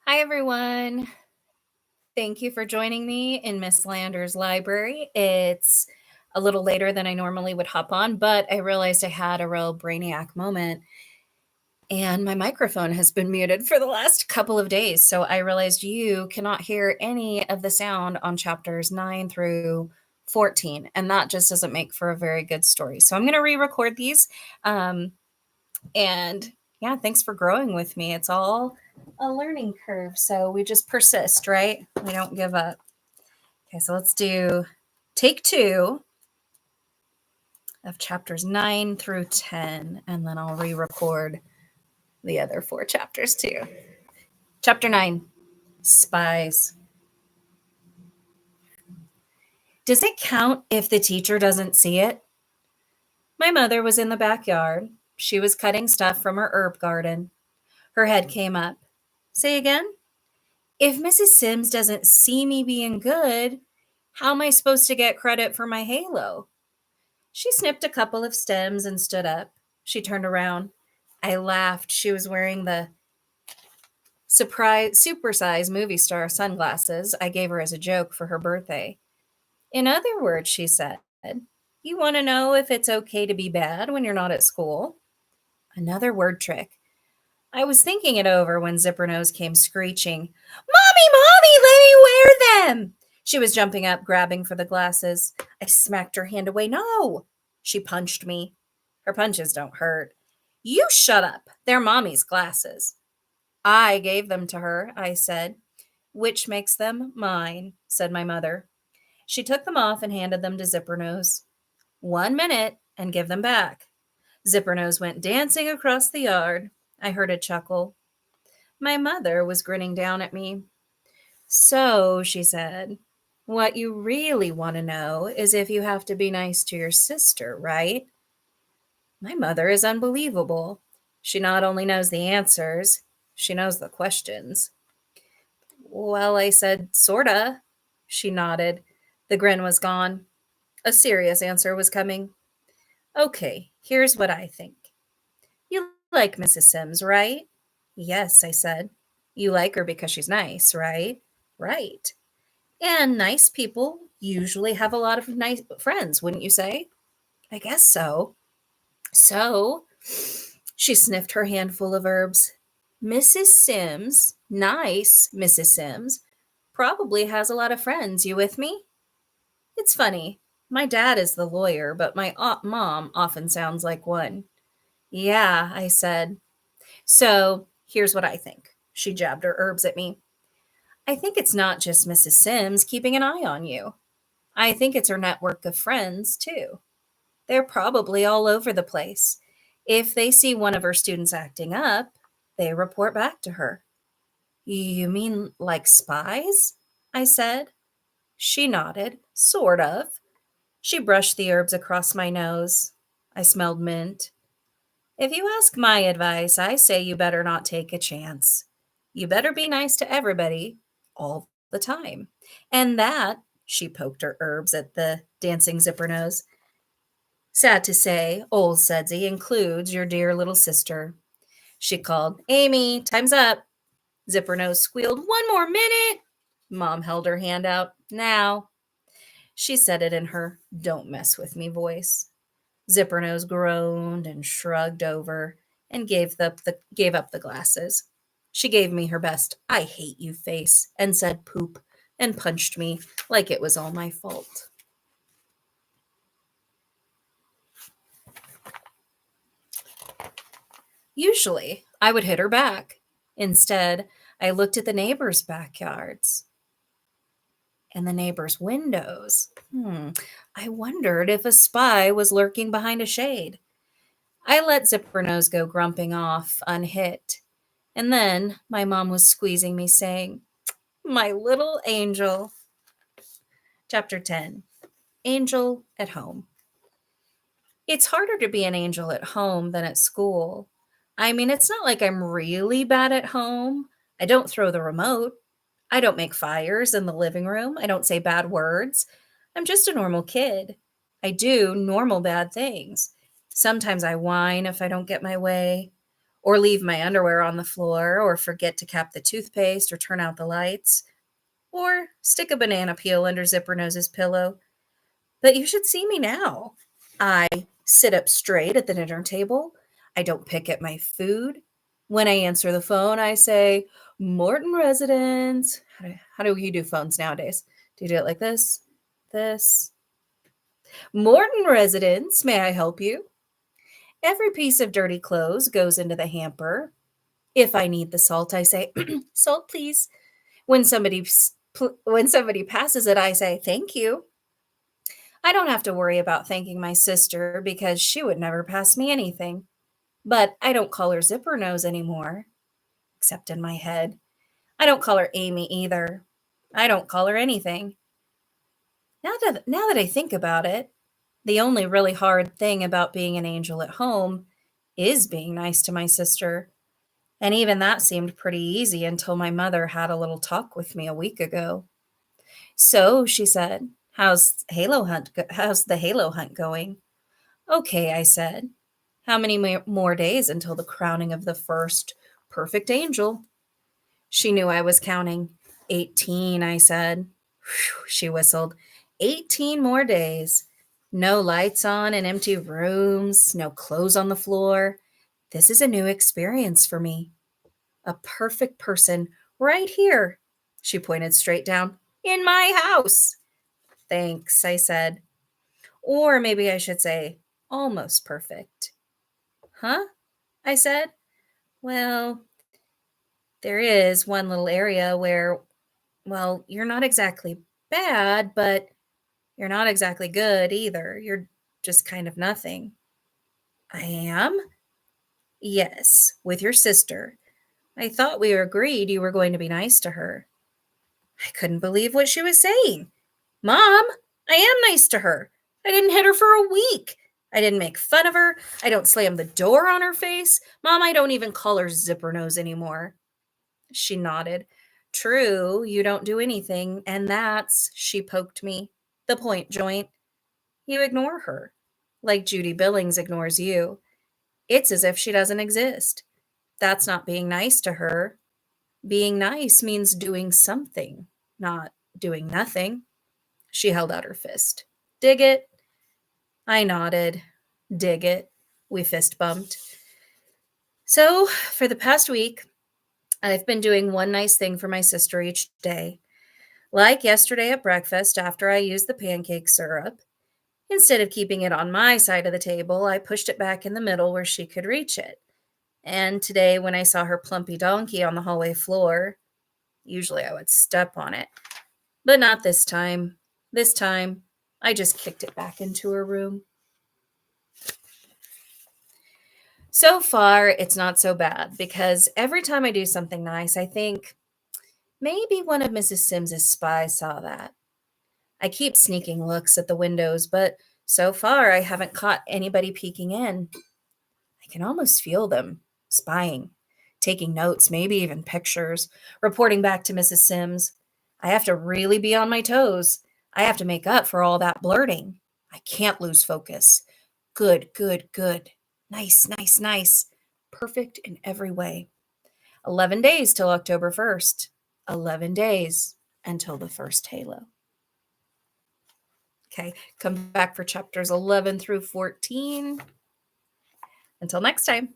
Hi, everyone. Thank you for joining me in Miss Lander's library. It's a little later than I normally would hop on, but I realized I had a real brainiac moment and my microphone has been muted for the last couple of days. So I realized you cannot hear any of the sound on chapters 9 through 14. And that just doesn't make for a very good story. So I'm going to re record these. And yeah, thanks for growing with me. It's all a learning curve. So we just persist, right? We don't give up. Okay, so let's do take 2 of chapters 9 through 10, and then I'll re record the other 4 chapters too. Chapter 9 Spies. Does it count if the teacher doesn't see it? My mother was in the backyard. She was cutting stuff from her herb garden. Her head came up. Say again? If Mrs. Sims doesn't see me being good, how am I supposed to get credit for my halo? She snipped a couple of stems and stood up. She turned around. I laughed. She was wearing the supersized movie star sunglasses I gave her as a joke for her birthday. In other words, she said, you want to know if it's okay to be bad when you're not at school? Another word trick. I was thinking it over when Zippernose came screeching, Mommy, let me wear them! She was jumping up, grabbing for the glasses. I smacked her hand away. No! She punched me. Her punches don't hurt. You shut up. They're Mommy's glasses. I gave them to her, I said. Which makes them mine, said my mother. She took them off and handed them to Zippernose. 1 minute and give them back. Zippernose went dancing across the yard. I heard a chuckle. My mother was grinning down at me. So, she said, what you really want to know is if you have to be nice to your sister, right? My mother is unbelievable. She not only knows the answers, she knows the questions. Well, I said, sorta. She nodded. The grin was gone. A serious answer was coming. Okay, here's what I think. You like Mrs. Sims, right? Yes, I said. You like her because she's nice, right? Right. And nice people usually have a lot of nice friends, wouldn't you say? I guess so. So, she sniffed her handful of herbs. Mrs. Sims, nice Mrs. Sims, probably has a lot of friends. You with me? It's funny. My dad is the lawyer, but my mom often sounds like one. Yeah, I said. So, here's what I think. She jabbed her herbs at me. I think it's not just Mrs. Sims keeping an eye on you. I think it's her network of friends, too. They're probably all over the place. If they see one of her students acting up, they report back to her. You mean like spies? I said. She nodded, sort of. She brushed the herbs across my nose. I smelled mint. If you ask my advice, I say you better not take a chance. You better be nice to everybody all the time. And that, she poked her herbs at the dancing Zippernose. Sad to say, old Sudsy includes your dear little sister. She called, Amy, time's up. Zippernose squealed, one more minute. Mom held her hand out. Now. She said it in her don't mess with me voice. Zippernose groaned and shrugged over and gave up the glasses. She gave me her best I hate you face and said poop and punched me like it was all my fault. Usually, I would hit her back. Instead, I looked at the neighbors' backyards and the neighbors' windows. I wondered if a spy was lurking behind a shade. I let Zippernose go grumping off, unhit. And then my mom was squeezing me, saying, my little angel. Chapter 10 Angel at Home. It's harder to be an angel at home than at school. I mean, it's not like I'm really bad at home. I don't throw the remote. I don't make fires in the living room. I don't say bad words. I'm just a normal kid. I do normal bad things. Sometimes I whine if I don't get my way, or leave my underwear on the floor, or forget to cap the toothpaste or turn out the lights, or stick a banana peel under Zipper Nose's pillow. But you should see me now. I sit up straight at the dinner table. I don't pick at my food. When I answer the phone, I say, Morton residence. How do you do phones nowadays? Do you do it like this? This? Morton residence, may I help you? Every piece of dirty clothes goes into the hamper. If I need the salt, I say, salt, please. When somebody passes it, I say, thank you. I don't have to worry about thanking my sister because she would never pass me anything. But I don't call her Zipper Nose anymore, except in my head. I don't call her Amy either. I don't call her anything. Now that I think about it, the only really hard thing about being an angel at home is being nice to my sister. And even that seemed pretty easy until my mother had a little talk with me a week ago. So, she said, how's the Halo hunt going? Okay, I said. How many more days until the crowning of the first perfect angel? She knew I was counting. 18, I said. Whew, she whistled. 18 more days. No lights on in empty rooms, no clothes on the floor. This is a new experience for me. A perfect person right here. She pointed straight down. In my house. Thanks, I said. Or maybe I should say, almost perfect. Huh? I said. Well, there is one little area where, well, you're not exactly bad, but you're not exactly good either. You're just kind of nothing. I am? Yes, with your sister. I thought we agreed you were going to be nice to her. I couldn't believe what she was saying. Mom, I am nice to her. I didn't hit her for a week. I didn't make fun of her. I don't slam the door on her face. Mom, I don't even call her Zipper Nose anymore. She nodded. True, you don't do anything, and that's, she poked me, the point joint. You ignore her, like Judy Billings ignores you. It's as if she doesn't exist. That's not being nice to her. Being nice means doing something, not doing nothing. She held out her fist. Dig it? I nodded. Dig it. We fist bumped. So, for the past week, I've been doing one nice thing for my sister each day. Like yesterday at breakfast after I used the pancake syrup. Instead of keeping it on my side of the table, I pushed it back in the middle where she could reach it. And today, when I saw her plumpy donkey on the hallway floor, usually I would step on it, but not this time. This time, I just kicked it back into her room. So far, it's not so bad because every time I do something nice, I think maybe one of Mrs. Sims's spies saw that. I keep sneaking looks at the windows, but so far I haven't caught anybody peeking in. I can almost feel them spying, taking notes, maybe even pictures, reporting back to Mrs. Sims. I have to really be on my toes. I have to make up for all that blurting. I can't lose focus. Good, good, good. Nice, nice, nice. Perfect in every way. 11 days till October 1st. 11 days until the first halo. Okay, come back for chapters 11 through 14. Until next time.